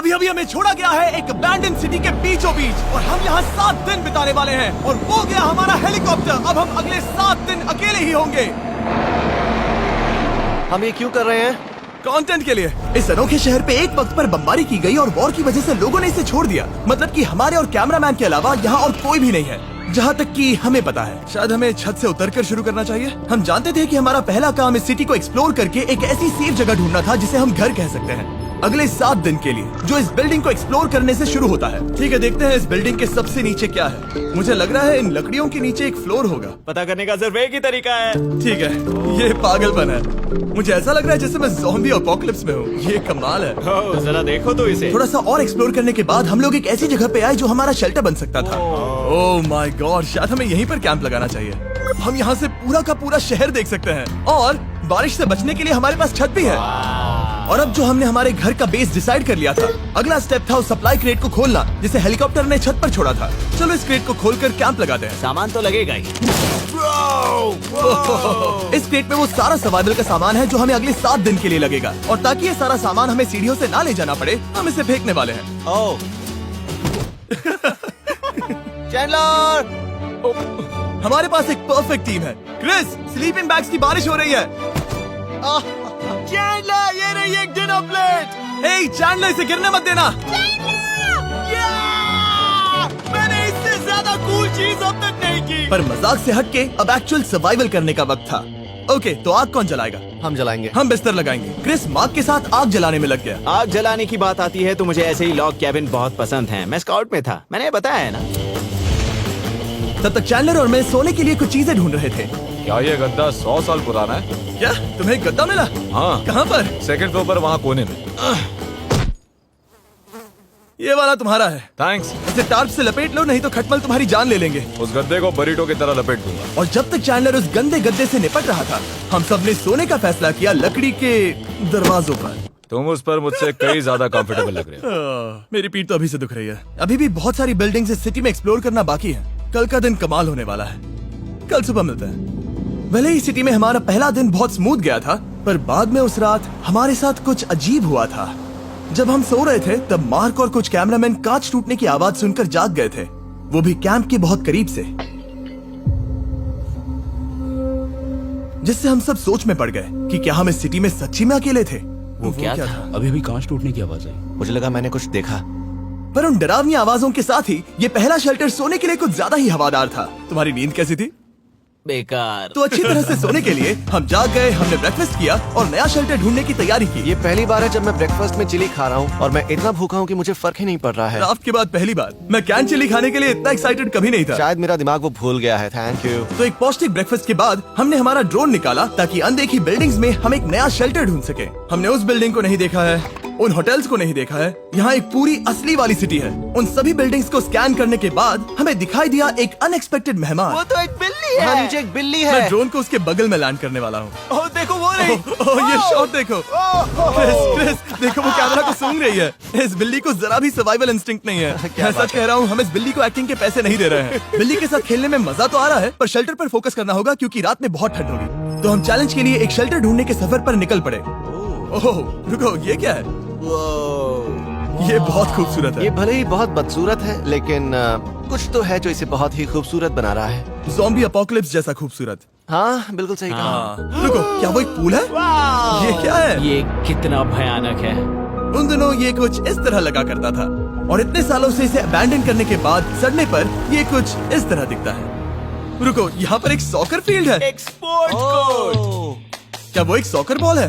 अभी अभी हमें छोड़ा गया है एक अबैंडन सिटी के बीचों बीच और हम यहाँ 7 दिन बिताने वाले हैं और वो गया हमारा हेलीकॉप्टर। अब हम अगले 7 दिन अकेले ही होंगे। हम ये क्यों कर रहे हैं? कंटेंट के लिए। इस अनोखे शहर पे एक वक्त पर बमबारी की गई और वॉर की वजह से लोगों ने इसे छोड़ दिया। मतलब कि हमारे और कैमरामैन के अलावा यहाँ और कोई भी नहीं है, जहाँ तक कि हमें पता है। शायद हमें छत से उतरकर शुरू करना चाहिए। हम जानते थे कि हमारा पहला काम इस सिटी को एक्सप्लोर करके एक ऐसी सेफ जगह ढूंढना था जिसे हम घर कह सकते हैं, अगले 7 दिन के लिए, जो इस बिल्डिंग को एक्सप्लोर करने से शुरू होता है। ठीक है, देखते हैं इस बिल्डिंग के सबसे नीचे क्या है। मुझे लग रहा है इन लकड़ियों के नीचे एक फ्लोर होगा। पता करने का सिर्फ एक ही तरीका है। ठीक है, ये पागलपन है। मुझे ऐसा लग रहा है जैसे मैं ज़ॉम्बी अपोकलिप्स में हूँ। ये कमाल है। ओह, जरा देखो तो इसे। थोड़ा सा और एक्सप्लोर करने के बाद हम लोग एक ऐसी जगह पे आए जो हमारा शेल्टर बन सकता था। ओह माय गॉड, शायद हमें यहीं पर कैंप लगाना चाहिए। हम यहाँ से पूरा का पूरा शहर देख सकते हैं और बारिश से बचने के लिए हमारे पास छत भी है। और अब जो हमने हमारे घर का बेस डिसाइड कर लिया था, अगला स्टेप था उस सप्लाई क्रेट को खोलना जिसे हेलीकॉप्टर ने छत पर छोड़ा था। चलो इस क्रेट को खोलकर कैंप लगाते हैं। सामान तो लगेगा ही। इस क्रेट में वो सारा सर्वाइवल का सामान है जो हमें अगले 7 दिन के लिए लगेगा। और ताकि ये सारा सामान हमें सीढ़ियों से ना ले जाना पड़े, हम इसे फेंकने वाले हैं। ओह, चैंडलर! हमारे पास एक परफेक्ट टीम है। क्रिस, स्लीपिंग बैग्स की बारिश हो रही है। चैंडलर, ये रही एक डिनर प्लेट। हे चैंडलर, इसे गिरने मत देना। मैंने इससे ज्यादा कूल चीज अब तक नहीं की। पर मजाक से हटके अब एक्चुअल सर्वाइवल करने का वक्त था। ओके, तो आग कौन जलाएगा? हम जलाएंगे। हम बिस्तर लगाएंगे। क्रिस मार्क के साथ आग जलाने में लग गया। आग जलाने की बात आती है तो मुझे ऐसे ही लॉग कैबिन बहुत पसंद हैं। मैं स्काउट में था, मैंने बताया है ना। तब तक चैंडलर और मैं सोने के लिए कुछ चीजें ढूंढ रहे थे। क्या ये गद्दा 100 साल पुराना है? क्या तुम्हें एक गद्दा मिला? हाँ। कहाँ पर? सेकंड फ्लोर पर, वहाँ कोने में। ये वाला तुम्हारा है। थैंक्स। इसे टार्प से लपेट लो, नहीं तो खटमल तुम्हारी जान ले लेंगे। उस गद्दे को बरीटो की तरह लपेट दूंगा। और जब तक चैंडलर उस गंदे गद्दे से निपट रहा था, हम सब ने सोने का फैसला किया लकड़ी के दरवाजों पर। तुम उस पर मुझसे कई ज्यादा कंफर्टेबल लग रहे हो। मेरी पीठ तो अभी से दुख रही है। अभी भी बहुत सारी बिल्डिंग्स इस सिटी में एक्सप्लोर करना बाकी है। कल का दिन कमाल होने वाला है। कल सुबह मिलते हैं। भले ही सिटी में हमारा पहला दिन बहुत स्मूथ गया था, पर बाद में उस रात हमारे साथ कुछ अजीब हुआ था। जब हम सो रहे थे तब मार्क और कुछ कैमरामैन कांच टूटने की आवाज सुनकर जाग गए थे, वो भी कैंप के बहुत करीब से, जिससे हम सब सोच में पड़ गए कि क्या हम इस सिटी में सच्ची में अकेले थे। वो क्या था? अभी अभी कांच टूटने की आवाज आई। मुझे लगा मैंने कुछ देखा। पर उन डरावनी आवाजों के साथ ही ये पहला शेल्टर सोने के लिए कुछ ज्यादा ही हवादार था। तुम्हारी नींद कैसी थी? बेकार। तो अच्छी तरह से सोने के लिए हम जाग गए। हमने ब्रेकफास्ट किया और नया शेल्टर ढूंढने की तैयारी की। ये पहली बार है जब मैं ब्रेकफास्ट में चिली खा रहा हूँ और मैं इतना भूखा हूँ कि मुझे फर्क ही नहीं पड़ रहा है। रात के बाद पहली बार मैं कैन चिली खाने के लिए इतना एक्साइटेड कभी नहीं था। शायद मेरा दिमाग वो भूल गया है। Thank you. तो एक पौष्टिक ब्रेकफास्ट के बाद हमने हमारा ड्रोन निकाला ताकि अनदेखी बिल्डिंग्स में हम एक नया शेल्टर ढूंढ सके। हमने उस बिल्डिंग को नहीं देखा है, उन होटल्स को नहीं देखा है। यहाँ एक पूरी असली वाली सिटी है। उन सभी बिल्डिंग्स को स्कैन करने के बाद हमें दिखाई दिया एक अनएक्सपेक्टेड मेहमान। वो तो एक बिल्ली वहाँ है। नीचे एक बिल्ली मैं है। ड्रोन को उसके बगल में लैंड करने वाला हूँ। ओह, देखो वो रही। ये शॉट देखो। क्रिस, देखो वो कैमरा को सूंघ रही है। इस बिल्ली को जरा भी सर्वाइवल इंस्टिंक्ट नहीं है। मैं सच कह रहा हूँ, हम इस बिल्ली को एक्टिंग के पैसे नहीं दे रहे हैं। बिल्ली के साथ खेलने में मजा तो आ रहा है, पर शेल्टर पर फोकस करना होगा क्योंकि रात में बहुत ठंड होगी। तो हम चैलेंज के लिए एक शेल्टर ढूंढने के सफर पर निकल पड़े। ओह रुको, ये क्या है? ये बहुत खूबसूरत ये है। भले ही बहुत बदसूरत है, लेकिन कुछ तो है जो इसे बहुत ही खूबसूरत बना रहा है। ज़ॉम्बी अपोकलिप्स जैसा खूबसूरत। हाँ, बिल्कुल सही कहा। रुको, क्या वो एक पूल है? ये क्या है? ये कितना भयानक है। उन दिनों ये कुछ इस तरह लगा करता था और इतने सालों से इसे अबैंडन करने के बाद सड़ने पर ये कुछ इस तरह दिखता है। रुको, यहाँ पर एक सॉकर फील्ड है। एक स्पोर्ट्स कोर्ट। क्या वो एक सॉकर बॉल है?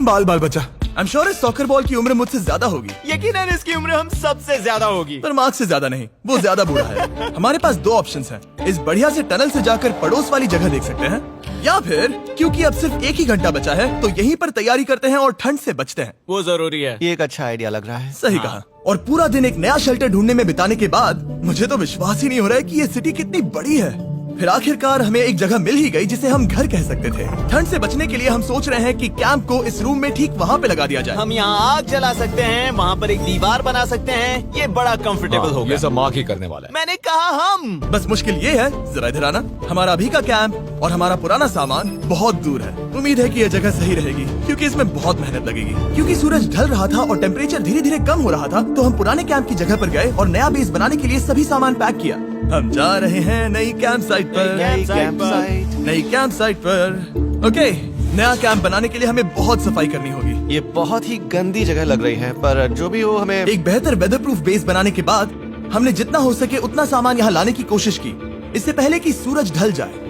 बाल बाल बचा। आई एम श्योर इस सॉकर बॉल की उम्र मुझसे ज्यादा होगी। यकीनन इसकी उम्र हम सबसे ज्यादा होगी। पर मार्क से ज्यादा नहीं, वो ज्यादा बूढ़ा है। हमारे पास 2 ऑप्शंस हैं। इस बढ़िया से टनल से जाकर पड़ोस वाली जगह देख सकते हैं, या फिर क्योंकि अब सिर्फ 1 ही घंटा बचा है तो यहीं पर तैयारी करते हैं और ठंड से बचते हैं। वो जरूरी है। ये एक अच्छा आइडिया लग रहा है। सही कहा। और पूरा दिन एक नया शेल्टर ढूंढने में बिताने के बाद मुझे तो विश्वास ही नहीं हो रहा है कि ये सिटी कितनी बड़ी है। फिर आखिरकार हमें एक जगह मिल ही गई जिसे हम घर कह सकते थे। ठंड से बचने के लिए हम सोच रहे हैं कि कैंप को इस रूम में ठीक वहाँ पे लगा दिया जाए। हम यहाँ आग जला सकते हैं, वहाँ पर एक दीवार बना सकते हैं। ये बड़ा कंफर्टेबल हाँ, होगा। ये सब मार्क ही करने वाला है। मैंने कहा हम। बस मुश्किल ये है, जरा इधर आना, हमारा अभी का कैंप और हमारा पुराना सामान बहुत दूर है। उम्मीद है कि यह जगह सही रहेगी क्योंकि इसमें बहुत मेहनत लगेगी। क्योंकि सूरज ढल रहा था और टेम्परेचर धीरे धीरे कम हो रहा था, तो हम पुराने कैंप की जगह पर गए और नया बेस बनाने के लिए सभी सामान पैक किया। हम जा रहे हैं नई कैंप साइट पर। कैंप साइट पर। नई कैंप साइट पर। ओके, नया कैंप बनाने के लिए हमें बहुत सफाई करनी होगी। ये बहुत ही गंदी जगह लग रही है, पर जो भी हो हमें एक बेहतर वेदर प्रूफ बेस बनाने के बाद हमने जितना हो सके उतना सामान यहाँ लाने की कोशिश की, इससे पहले कि सूरज ढल जाए।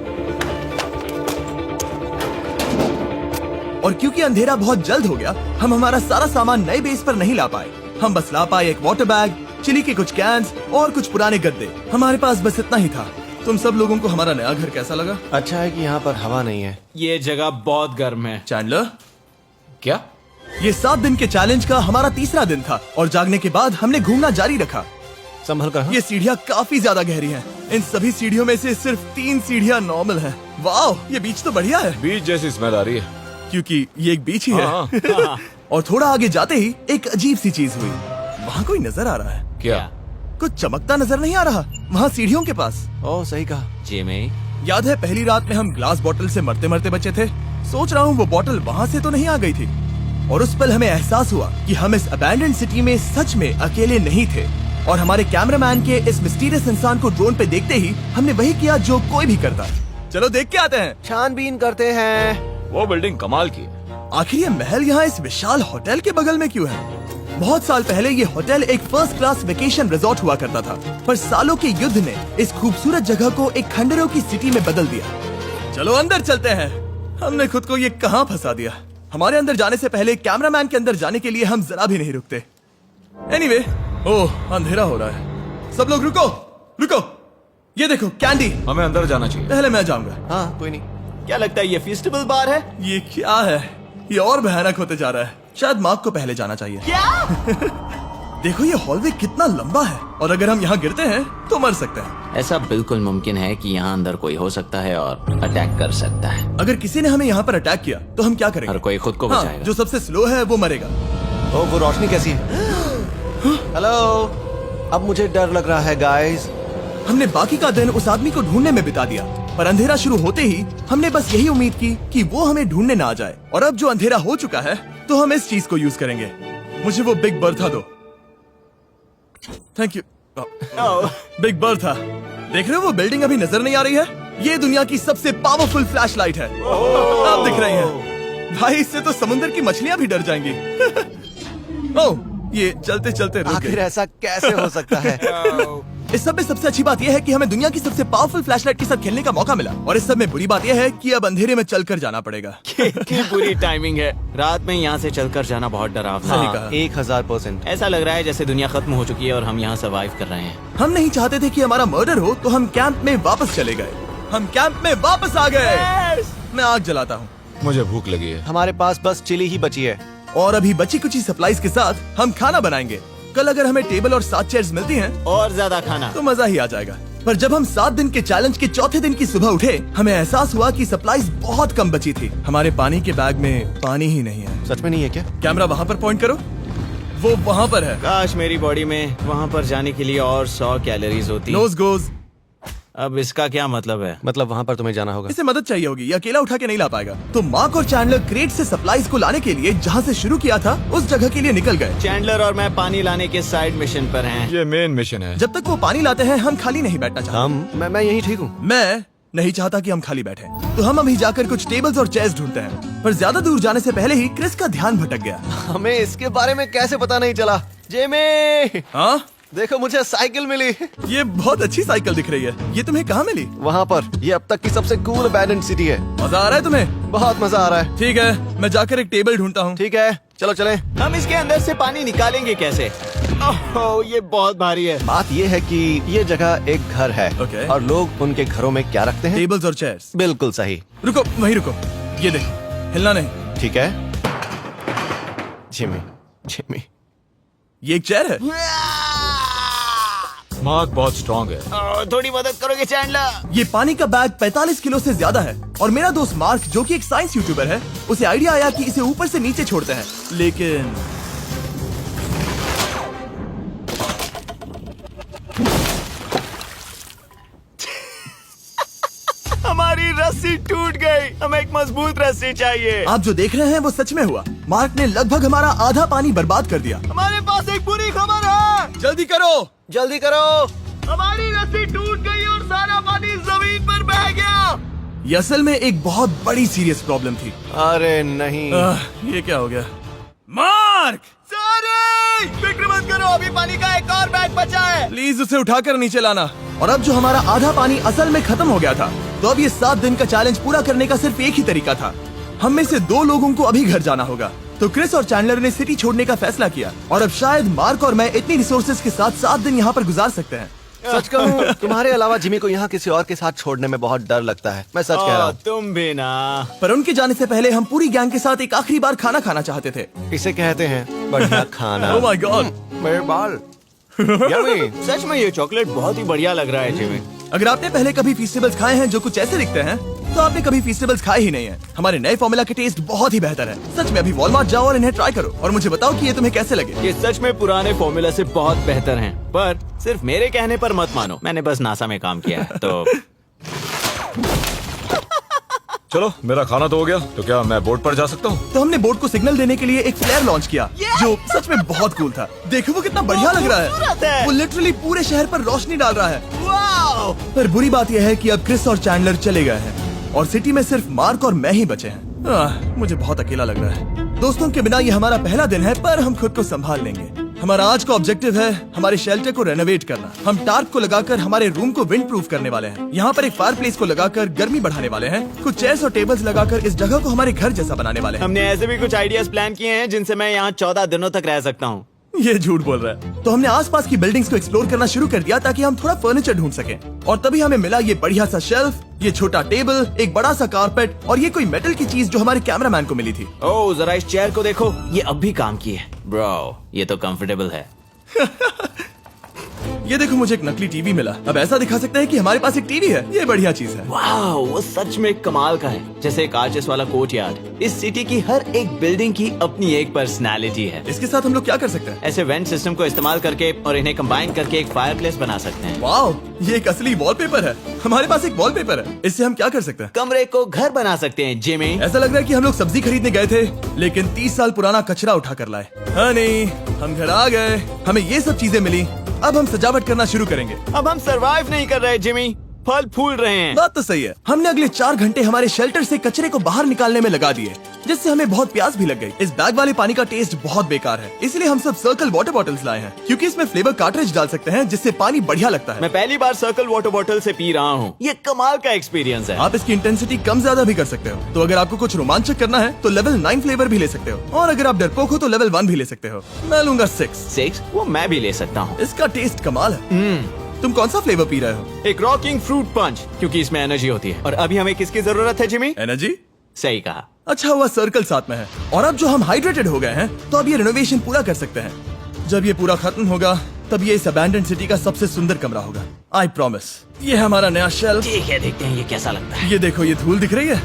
और क्योंकि अंधेरा बहुत जल्द हो गया, हम हमारा सारा सामान नए बेस पर नहीं ला पाए। हम बस ला पाए एक वाटर बैग, चिली के कुछ कैंस और कुछ पुराने गद्दे। हमारे पास बस इतना ही था। तुम सब लोगों को हमारा नया घर कैसा लगा? अच्छा है कि यहाँ पर हवा नहीं है। ये जगह बहुत गर्म है। चैंडलर, क्या? ये 7 दिन के चैलेंज का हमारा तीसरा दिन था और जागने के बाद हमने घूमना जारी रखा। संभल कर। हाँ? ये सीढ़ियाँ काफी ज्यादा गहरी हैं। इन सभी सीढ़ियों में से सिर्फ 3 सीढ़ियाँ नॉर्मल हैं। वाह, ये बीच तो बढ़िया है बीच जैसी स्मेल आ रही है। क्योंकि ये एक बीच ही है। हाँ। और थोड़ा आगे जाते ही एक अजीब सी चीज हुई। वहाँ कोई नजर आ रहा है। क्या? कुछ चमकता नजर नहीं आ रहा वहाँ सीढ़ियों के पास। ओह, सही कहा। जिमी, याद है पहली रात में हम ग्लास बॉटल से मरते मरते बचे थे? सोच रहा हूँ वो बॉटल वहाँ से तो नहीं आ गई थी। और उस पल हमें एहसास हुआ कि हम इस अबैंडन्ड सिटी में सच में अकेले नहीं थे। और हमारे कैमरामैन के इस मिस्टीरियस इंसान को ड्रोन पे देखते ही हमने वही किया जो कोई भी करता। चलो देख के आते हैं। छानबीन करते हैं। वो बिल्डिंग कमाल की है। आखिर ये महल यहाँ इस विशाल होटल के बगल में क्यों है? बहुत साल पहले ये होटल एक फर्स्ट क्लास वेकेशन रिजॉर्ट हुआ करता था, पर सालों के युद्ध ने इस खूबसूरत जगह को एक खंडरों की सिटी में बदल दिया। चलो अंदर चलते हैं। हमने खुद को ये कहाँ फंसा दिया। हमारे अंदर जाने से पहले कैमरामैन के अंदर जाने के लिए हम जरा भी नहीं रुकते। एनीवे, ओह अंधेरा हो रहा है। सब लोग रुको, रुको। ये देखो कैंडी। हमें अंदर जाना चाहिए। पहले मैं जाऊंगा। हाँ, कोई नहीं। क्या लगता है ये फेस्टिवल बार है? ये क्या है? ये और भयानक होते जा रहा है। शायद मार्क को पहले जाना चाहिए। क्या? देखो ये हॉलवे कितना लंबा है और अगर हम यहाँ गिरते हैं तो मर सकते हैं। ऐसा बिल्कुल मुमकिन है कि यहाँ अंदर कोई हो सकता है और अटैक कर सकता है। अगर किसी ने हमें यहाँ पर अटैक किया तो हम क्या करेंगे? हर कोई खुद को हाँ, बचाएगा। जो सबसे स्लो है वो मरेगा। ओह, वो रोशनी कैसी है? हेलो, अब मुझे डर लग रहा है गाइस। हमने बाकी का दिन उस आदमी को ढूंढने में बिता दिया, पर अंधेरा शुरू होते ही हमने बस यही उम्मीद की कि वो हमें ढूंढने ना आ जाए। और अब जो अंधेरा हो चुका है तो हम इस चीज को यूज करेंगे। मुझे वो बिग बर्था दो। Thank you. Big Bertha. देख रहे हो वो बिल्डिंग अभी नजर नहीं आ रही है? ये दुनिया की सबसे पावरफुल फ्लैशलाइट है। आप दिख रही हैं। भाई इससे तो समुद्र की मछलियां भी डर जाएंगी। ओह, ये चलते चलते रुक आखिर गई। ऐसा कैसे हो सकता है? इस सब में सबसे अच्छी बात यह है कि हमें दुनिया की सबसे पावरफुल फ्लैशलाइट के साथ खेलने का मौका मिला। और इस सब में बुरी बात यह है कि अब अंधेरे में चलकर जाना पड़ेगा। कितनी बुरी टाइमिंग है। रात में यहाँ से चलकर जाना बहुत डरावना सही है। कहा। 1000%। ऐसा लग रहा है जैसे दुनिया खत्म हो चुकी है और हम यहाँ सर्वाइव कर रहे हैं। हम नहीं चाहते थे कि हमारा मर्डर हो, तो हम कैंप में वापस चले गए। हम कैंप में वापस आ गए। मैं आग जलाता हूँ मुझे भूख लगी है। हमारे पास बस चिली ही बची है। और अभी बची कुची सप्लाईज के साथ हम खाना बनाएंगे। कल अगर हमें टेबल और 7 चेयर्स मिलती हैं और ज्यादा खाना। तो मजा ही आ जाएगा। पर जब हम 7 दिन के चैलेंज के चौथे दिन की सुबह उठे, हमें एहसास हुआ कि सप्लाईज बहुत कम बची थी। हमारे पानी के बैग में पानी ही नहीं है। सच में नहीं है क्या? कैमरा वहाँ पर पॉइंट करो। वो वहाँ पर है। काश मेरी बॉडी में वहाँ पर जाने के लिए और 100 कैलोरीज होती। नोज गोज। अब इसका क्या मतलब है? मतलब वहाँ पर तुम्हें जाना होगा। इसे मदद चाहिए होगी, ये अकेला उठा के नहीं ला पाएगा। तो मार्क और चैंडलर क्रेट से सप्लाईज को लाने के लिए जहाँ से शुरू किया था उस जगह के लिए निकल गए। चैंडलर और मैं पानी लाने के साइड मिशन पर हैं। ये मेन मिशन है। जब तक वो पानी लाते हैं हम खाली नहीं बैठना चाहते। मैं यही ठीक हूँ। मैं नहीं चाहता कि हम खाली बैठे, तो हम अभी जाकर कुछ टेबल्स और चेयर्स ढूंढते हैं। पर ज्यादा दूर जाने से पहले ही क्रिस का ध्यान भटक गया। हमें इसके बारे में कैसे पता नहीं चला? जेमी, हाँ, देखो मुझे साइकिल मिली। ये बहुत अच्छी साइकिल दिख रही है। ये तुम्हें कहाँ मिली? वहाँ पर। ये अब तक की सबसे कूल अबैंडन्ड सिटी है। मजा आ रहा है तुम्हें? बहुत मजा आ रहा है। ठीक है, मैं जाकर एक टेबल ढूंढता हूँ। ठीक है, चलो चलें। हम इसके अंदर से पानी निकालेंगे कैसे? ओह, ये बहुत भारी है। बात ये है कि ये जगह एक घर है। Okay. और लोग उनके घरों में क्या रखते हैं? टेबल्स और चेयर्स। बिल्कुल सही। रुको, वहीं रुको। ये देखो, हिलना नहीं। ठीक है। Jimmy, Jimmy. ये एक चेयर है। मार्क बहुत स्ट्रांग है। थोड़ी मदद करोगे चैंडलर? ये पानी का बैग 45 किलो से ज्यादा है और मेरा दोस्त मार्क जो कि एक साइंस यूट्यूबर है, उसे आइडिया आया कि इसे ऊपर से नीचे छोड़ते हैं, लेकिन हमारी रस्सी टूट गई। हमें एक मजबूत रस्सी चाहिए। आप जो देख रहे हैं वो सच में हुआ। मार्क ने लगभग हमारा आधा पानी बर्बाद कर दिया। हमारे पास एक बुरी खबर है। जल्दी करो। जल्दी करो। हमारी रस्सी टूट गई और सारा पानी जमीन पर बह गया। ये असल में एक बहुत बड़ी सीरियस प्रॉब्लम थी। अरे नहीं। ये क्या हो गया? मार्क, सॉरी, फिक्र मत करो, अभी पानी का एक और बैग बचा है। प्लीज उसे उठाकर नीचे लाना। और अब जो हमारा आधा पानी असल में खत्म हो गया था, तो अब ये 7 दिन का चैलेंज पूरा करने का सिर्फ एक ही तरीका था। हम में से 2 लोगों को अभी घर जाना होगा। तो क्रिस और चैंडलर ने सिटी छोड़ने का फैसला किया और अब शायद मार्क और मैं इतनी रिसोर्सेज के साथ 7 दिन यहाँ पर गुजार सकते हैं। सच कहूँ, तुम्हारे अलावा जिमी को यहाँ किसी और के साथ छोड़ने में बहुत डर लगता है। मैं सच कह रहा हूँ। तुम भी ना। पर उनके जाने से पहले हम पूरी गैंग के साथ एक आखिरी बार खाना खाना चाहते थे। इसे कहते हैं बढ़िया खाना। ओह माय गॉड, मेरे बाल। यम्मी। सच में ये चॉकलेट बहुत ही बढ़िया लग रहा है जिमी। अगर आपने पहले कभी फीस्टेबल्स खाए हैं जो कुछ ऐसे दिखते हैं, तो आपने कभी फीस्टेबल्स खाए ही नहीं है। हमारे नए फॉर्मूला के टेस्ट बहुत ही बेहतर है। सच में अभी वॉलमार्ट जाओ और इन्हें ट्राई करो और मुझे बताओ कि ये तुम्हें कैसे लगे। ये सच में पुराने फॉर्मूला से बहुत बेहतर हैं, पर सिर्फ मेरे कहने पर मत मानो। मैंने बस नासा में काम किया है तो। चलो, मेरा खाना तो हो गया, तो क्या मैं बोट पर जा सकता हूँ? तो हमने बोट को सिग्नल देने के लिए एक फ्लेयर लॉन्च किया, जो सच में बहुत कूल था। देखो वो कितना बढ़िया लग रहा खूबसूरत है। है। वो लिटरली पूरे शहर पर रोशनी डाल रहा है। वाओ! पर बुरी बात यह है कि अब क्रिस और चैंडलर चले गए हैं और सिटी में सिर्फ मार्क और मैं ही बचे हैं। मुझे बहुत अकेला लग रहा है। दोस्तों के बिना ये हमारा पहला दिन है, पर हम खुद को संभाल लेंगे। हमारा आज का ऑब्जेक्टिव है हमारे शेल्टर को रेनोवेट करना। हम टार्प को लगाकर हमारे रूम को विंड प्रूफ करने वाले हैं। यहाँ पर एक फायर प्लेस को लगाकर गर्मी बढ़ाने वाले हैं। कुछ चेयर्स और टेबल्स लगाकर इस जगह को हमारे घर जैसा बनाने वाले हैं। हमने ऐसे भी कुछ आइडियाज प्लान किए हैं जिनसे मैं यहाँ 14 दिनों तक रह सकता हूँ। ये झूठ बोल रहा है। तो हमने आसपास की बिल्डिंग्स को एक्सप्लोर करना शुरू कर दिया ताकि हम थोड़ा फर्नीचर ढूंढ सकें। और तभी हमें मिला ये बढ़िया सा शेल्फ, ये छोटा टेबल, एक बड़ा सा कारपेट और ये कोई मेटल की चीज जो हमारे कैमरामैन को मिली थी। ओह, जरा इस चेयर को देखो, ये अब भी काम की है। ब्रो, ये तो कंफर्टेबल है। ये देखो, मुझे एक नकली टीवी मिला। अब ऐसा दिखा सकते हैं कि हमारे पास एक टीवी है। ये बढ़िया चीज है। वाओ, वो सच में कमाल का है। जैसे एक आर्चेस वाला कोर्टयार्ड। इस सिटी की हर एक बिल्डिंग की अपनी एक पर्सनालिटी है। इसके साथ हम लोग क्या कर सकते हैं? ऐसे वेंट सिस्टम को इस्तेमाल करके और इन्हें कंबाइन करके एक फायर प्लेस बना सकते हैं। वाओ, ये एक असली वॉलपेपर है। हमारे पास एक वॉलपेपर है। इससे हम क्या कर सकते हैं? कमरे को घर बना सकते हैं जिमी। ऐसा लग रहा है कि हम लोग सब्जी खरीदने गए थे, लेकिन 30 साल पुराना कचरा उठा कर लाए। हनी, हम घर आ गए। हमें ये सब चीजें मिली। अब हम सजावट करना शुरू करेंगे। अब हम सरवाइव नहीं कर रहे जिमी, फल फूल रहे हैं। बात तो सही है। हमने अगले 4 घंटे हमारे शेल्टर से कचरे को बाहर निकालने में लगा दिए, जिससे हमें बहुत प्यास भी लग गई। इस बैग वाले पानी का टेस्ट बहुत बेकार है, इसलिए हम सब सर्कल वाटर बॉटल्स लाए हैं, क्योंकि इसमें फ्लेवर कार्ट्रिज डाल सकते हैं, जिससे पानी बढ़िया लगता है। मैं पहली बार सर्कल वाटर बॉटल से पी रहा हूँ। ये कमाल का एक्सपीरियंस है। आप इसकी इंटेंसिटी कम ज्यादा भी कर सकते हो। तो अगर आपको कुछ रोमांचक करना है तो लेवल 9 फ्लेवर भी ले सकते हो, और अगर आप डरपोक हो तो लेवल 1 भी ले सकते हो। मैं लूंगा 6। वो मैं भी ले सकता हूँ। इसका टेस्ट कमाल है। तुम कौन सा फ्लेवर पी रहे हो? एक रॉकिंग फ्रूट पंच, क्योंकि इसमें एनर्जी होती है। और अभी हमें किसकी जरूरत है जिमी? एनर्जी? सही कहा। अच्छा हुआ सर्कल साथ में है। और अब जो हम हाइड्रेटेड हो गए हैं, तो अब ये रिनोवेशन पूरा कर सकते हैं। जब ये पूरा खत्म होगा, तब ये इस अबैंडन्ड सिटी का सबसे सुंदर कमरा होगा। I promise. ये है हमारा नया शेल्फ। ठीक है, देखते हैं ये कैसा लगता है। ये देखो, ये धूल दिख रही है।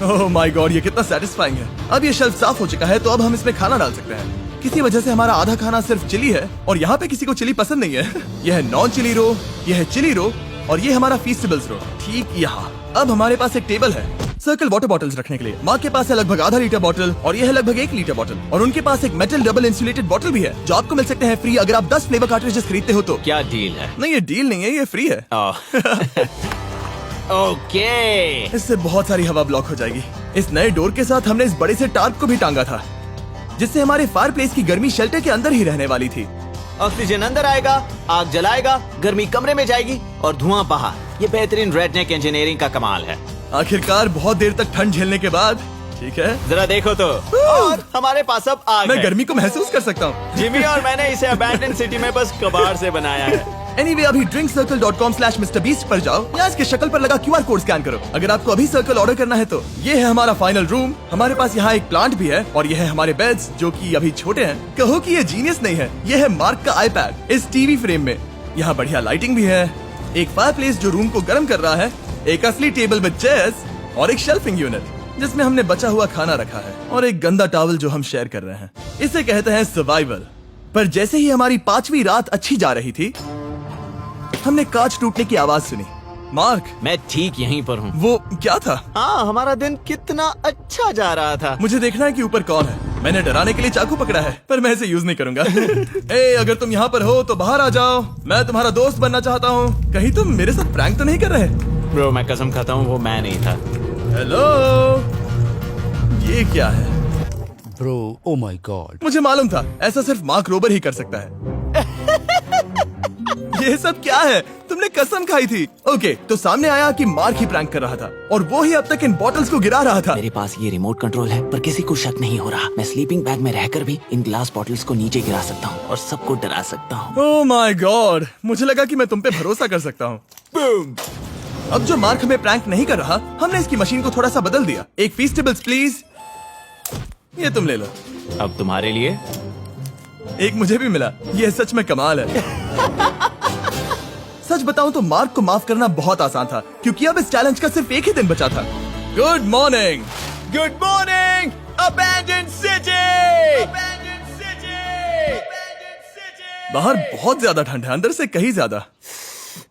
ओह माय गॉड, ये कितना सेटिस्फाइंग है। अब ये शेल्फ साफ हो चुका है, तो अब हम इसमें खाना डाल सकते हैं। किसी वजह से हमारा आधा खाना सिर्फ चिली है, और यहाँ पे किसी को चिली पसंद नहीं है। यह है नॉन चिली रो, यह है चिली रो, और ये हमारा फीस्टेबल्स रो ठीक यहाँ। अब हमारे पास एक टेबल है सर्कल वाटर बॉटल्स रखने के लिए। माँ के पास है लगभग आधा लीटर बॉटल, और यह है लगभग 1 लीटर बॉटल, और उनके पास एक मेटल डबल इंसुलेटेड बॉटल भी है, जो आपको मिल सकते हैं फ्री अगर आप 10 फ्लेवर कार्ट्रिजेस खरीदते हो तो। क्या डील है? नहीं, ये डील नहीं है, ये फ्री है। ओके। इससे बहुत सारी हवा ब्लॉक हो जाएगी। इस नए डोर के साथ हमने इस बड़े से टार्प को भी टांगा था, जिससे हमारे फायर प्लेस की गर्मी शेल्टर के अंदर ही रहने वाली थी। ऑक्सीजन अंदर आएगा, आग जलाएगा, गर्मी कमरे में जाएगी और धुआं बाहर। ये बेहतरीन रेडनेक इंजीनियरिंग का कमाल है। आखिरकार बहुत देर तक ठंड झेलने के बाद, ठीक है, जरा देखो तो। और हमारे पास अब आग मैं है। गर्मी को महसूस कर सकता हूँ। जिमी और मैंने इसे अबैंडन सिटी में बस कबाड़ से बनाया है। Anyway, अभी drinkcircle.com/MrBeast पर जाओ या इसके शक्ल पर लगा QR कोड स्कैन करो। अगर आपको अभी सर्कल ऑर्डर करना है तो ये है हमारा फाइनल रूम। हमारे पास यहाँ एक प्लांट भी है, और ये है हमारे बेड्स जो कि अभी छोटे हैं। कहो कि ये जीनियस नहीं है, ये है मार्क का आईपैड इस टीवी फ्रेम में। यहाँ बढ़िया लाइटिंग भी है, एक फायरप्लेस जो रूम को गर्म कर रहा है, एक असली टेबल विद चेयर्स और एक शेल्फिंग यूनिट जिसमें हमने बचा हुआ खाना रखा है और एक गंदा टॉवल जो हम शेयर कर रहे हैं। इसे कहते हैं सर्वाइवल। पर जैसे ही हमारी 5वीं रात अच्छी जा रही थी, हमने कांच टूटने की आवाज सुनी। मार्क, मैं ठीक यहीं पर हूँ। वो क्या था? हाँ, हमारा दिन कितना अच्छा जा रहा था। मुझे देखना है कि ऊपर कौन है। मैंने डराने के लिए चाकू पकड़ा है, पर मैं इसे यूज नहीं करूंगा। ए, अगर तुम यहाँ पर हो तो बाहर आ जाओ, मैं तुम्हारा दोस्त बनना चाहता हूँ। कहीं तुम मेरे साथ प्रैंक तो नहीं कर रहे? ब्रो, मैं कसम खाता हूँ वो मैं नहीं था। हेलो, ये क्या है? Bro, oh my God. मुझे मालूम था ऐसा सिर्फ मार्क रोबर ही कर सकता है। ये सब क्या है? तुमने कसम खाई थी। ओके, तो सामने आया कि मार्क ही प्रैंक कर रहा था और वो ही अब तक इन बॉटल्स को गिरा रहा था। मेरे पास ये रिमोट कंट्रोल है, पर किसी को शक नहीं हो रहा। मैं स्लीपिंग बैग में रहकर भी इन ग्लास बॉटल्स को नीचे गिरा सकता हूँ और सबको डरा सकता हूँ। ओह माय गॉड, मुझे लगा कि मैं तुम पे भरोसा कर सकता हूँ। अब जो मार्क हमें प्रैंक नहीं कर रहा, हमने इसकी मशीन को थोड़ा सा बदल दिया। एक फीस्टेबल्स प्लीज, ये तुम ले लो। अब तुम्हारे लिए एक मुझे भी मिला। ये सच में कमाल है। सच बताऊं तो मार्क को माफ करना बहुत आसान था, क्योंकि अब इस चैलेंज का सिर्फ एक ही दिन बचा था। Good morning, good morning, abandoned city. बाहर बहुत ज्यादा ठंड है, अंदर से कहीं ज्यादा।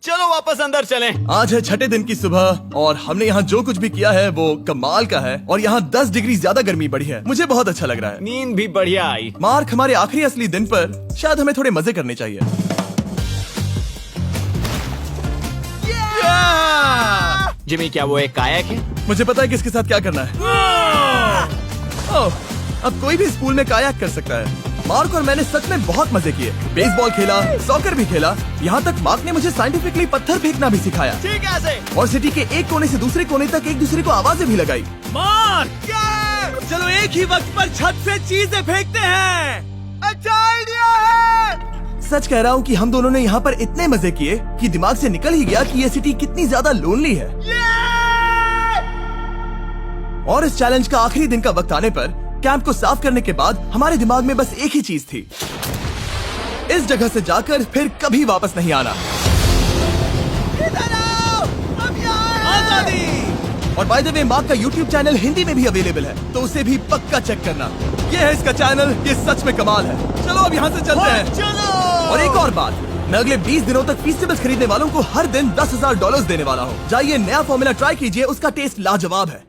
चलो वापस अंदर चलें। आज है 6ठे दिन की सुबह और हमने यहाँ जो कुछ भी किया है वो कमाल का है और यहाँ 10 डिग्री ज्यादा गर्मी बढ़ी है। मुझे बहुत अच्छा लग रहा है। नींद भी बढ़िया आई। मार्क, हमारे आखिरी असली दिन पर शायद हमें थोड़े मजे करने चाहिए। जिमी, क्या वो एक कायाक है? मुझे पता है किसके साथ क्या करना है। ओह, अब कोई भी स्कूल में कायाक कर सकता है। मार्क और मैंने सच में बहुत मजे किए। बेसबॉल खेला, सॉकर भी खेला, यहाँ तक मार्क ने मुझे साइंटिफिकली पत्थर फेंकना भी सिखाया। ठीक है। और सिटी के एक कोने से दूसरे कोने तक एक दूसरे को आवाजें भी लगाई। मार्क, चलो एक ही वक्त पर छत से चीजें फेंकते हैं। अच्छा आइडिया है। सच कह रहा हूँ कि हम दोनों ने यहाँ पर इतने मजे किए कि दिमाग से निकल ही गया कि ये सिटी कितनी ज्यादा लोनली है। और इस चैलेंज का आखिरी दिन का वक्त आने पर कैंप को साफ करने के बाद हमारे दिमाग में बस एक ही चीज थी, इस जगह से जाकर फिर कभी वापस नहीं आना। आजादी। और बाय द वे, मार्क का YouTube चैनल हिंदी में भी अवेलेबल है, तो उसे भी पक्का चेक करना। ये है इसका चैनल, ये सच में कमाल है। चलो अब यहाँ से चलते हैं। चलो। और एक और बात, मैं अगले 20 दिनों तक फीस्टेबल्स खरीदने वालों को हर दिन $10,000 देने वाला हूँ। जाइए, नया फॉर्मूला ट्राई कीजिए, उसका टेस्ट लाजवाब है।